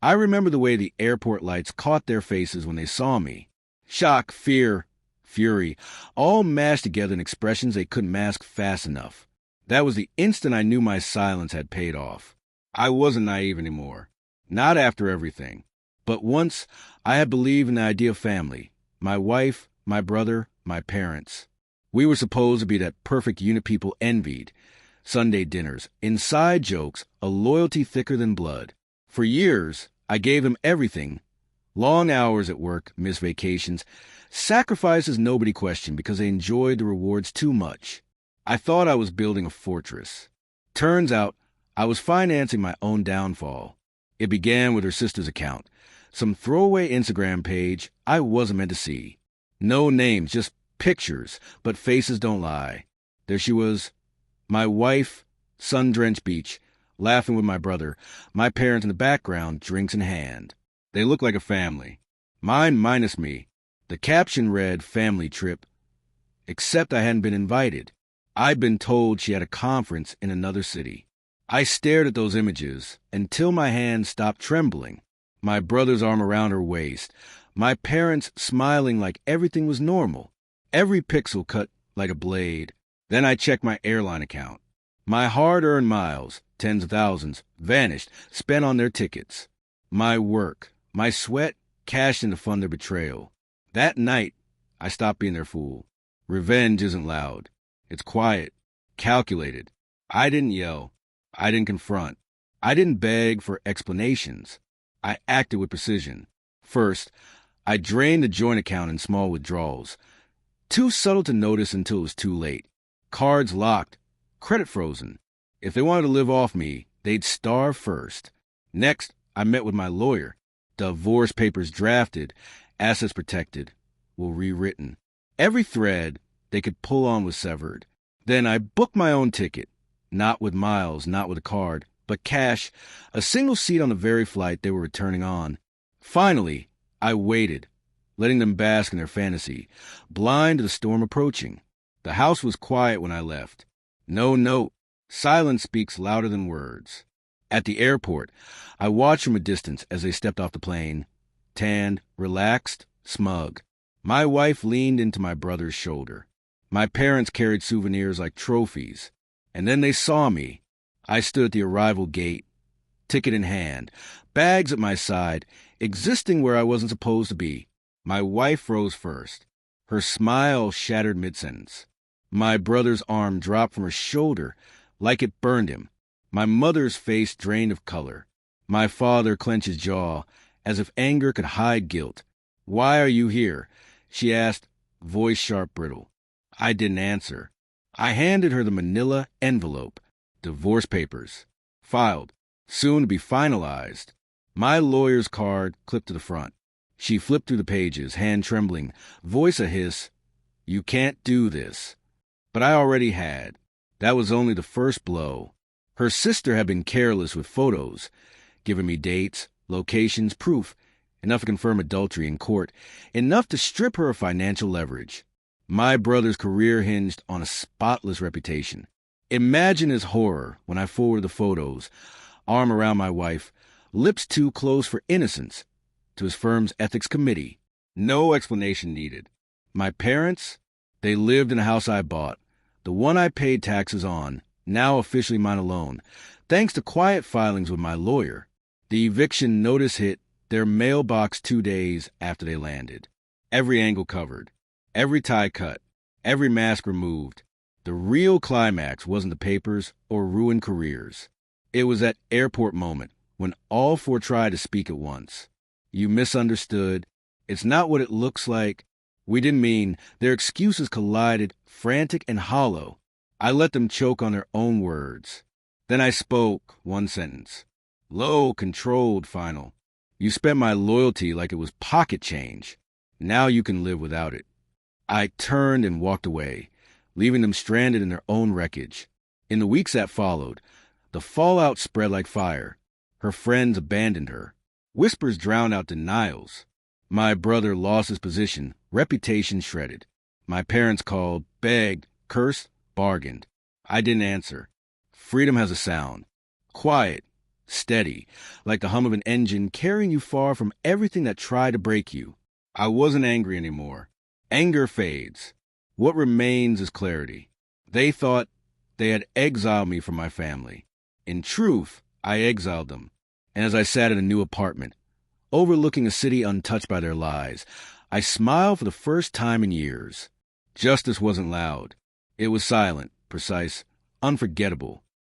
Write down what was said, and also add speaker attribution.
Speaker 1: I remember the way the airport lights caught their faces when they saw me. Shock, fear, fury, all mashed together in expressions they couldn't mask fast enough. That was the instant I knew my silence had paid off. I wasn't naive anymore. Not after everything. But once, I had believed in the idea of family. My wife, my brother, my parents. We were supposed to be that perfect unit people envied. Sunday dinners, inside jokes, a loyalty thicker than blood. For years, I gave them everything. Long hours at work, missed vacations, sacrifices nobody questioned because they enjoyed the rewards too much. I thought I was building a fortress. Turns out, I was financing my own downfall. It began with her sister's account. Some throwaway Instagram page I wasn't meant to see. No names, just pictures, but faces don't lie. There she was, my wife, sun-drenched beach, laughing with my brother, my parents in the background, drinks in hand. They looked like a family. Mine minus me. The caption read, family trip. Except I hadn't been invited. I'd been told she had a conference in another city. I stared at those images until my hand stopped trembling. My brother's arm around her waist. My parents smiling like everything was normal. Every pixel cut like a blade. Then I checked my airline account. My hard-earned miles, tens of thousands, vanished, spent on their tickets. My work, my sweat, cashed in to fund their betrayal. That night, I stopped being their fool. Revenge isn't loud. It's quiet, calculated. I didn't yell. I didn't confront. I didn't beg for explanations. I acted with precision. First, I drained the joint account in small withdrawals. Too subtle to notice until it was too late. Cards locked, credit frozen. If they wanted to live off me, they'd starve first. Next, I met with my lawyer. Divorce papers drafted, assets protected, will rewritten. Every thread they could pull on was severed. Then I booked my own ticket. Not with miles, not with a card, but cash, a single seat on the very flight they were returning on. Finally, I waited, letting them bask in their fantasy, blind to the storm approaching. The house was quiet when I left. No note. Silence speaks louder than words. At the airport, I watched from a distance as they stepped off the plane. Tanned, relaxed, smug. My wife leaned into my brother's shoulder. My parents carried souvenirs like trophies. And then they saw me. I stood at the arrival gate, ticket in hand, bags at my side, existing where I wasn't supposed to be. My wife rose first. Her smile shattered mid-sentence. My brother's arm dropped from her shoulder like it burned him. My mother's face drained of color. My father clenched his jaw as if anger could hide guilt. "Why are you here?" she asked, voice sharp, brittle. I didn't answer. I handed her the manila envelope. Divorce papers. Filed. Soon to be finalized. My lawyer's card clipped to the front. She flipped through the pages, hand trembling, voice a hiss. "You can't do this." But I already had. That was only the first blow. Her sister had been careless with photos, giving me dates, locations, proof, enough to confirm adultery in court, enough to strip her of financial leverage. My brother's career hinged on a spotless reputation. Imagine his horror when I forwarded the photos, arm around my wife, lips too close for innocence, to his firm's ethics committee. No explanation needed. My parents, they lived in a house I bought, the one I paid taxes on, now officially mine alone, thanks to quiet filings with my lawyer. The eviction notice hit their mailbox 2 days after they landed. Every angle covered, every tie cut, every mask removed. The real climax wasn't the papers or ruined careers. It was that airport moment when all four tried to speak at once. "You misunderstood. It's not what it looks like. We didn't mean." Their excuses collided, frantic and hollow. I let them choke on their own words. Then I spoke, one sentence. Low, controlled, final. "You spent my loyalty like it was pocket change. Now you can live without it." I turned and walked away, leaving them stranded in their own wreckage. In the weeks that followed, the fallout spread like fire. Her friends abandoned her. Whispers drowned out denials. My brother lost his position, reputation shredded. My parents called, begged, cursed, bargained. I didn't answer. Freedom has a sound. Quiet, steady, like the hum of an engine carrying you far from everything that tried to break you. I wasn't angry anymore. Anger fades. What remains is clarity. They thought they had exiled me from my family. In truth, I exiled them. And as I sat in a new apartment, overlooking a city untouched by their lies, I smiled for the first time in years. Justice wasn't loud. It was silent, precise, unforgettable.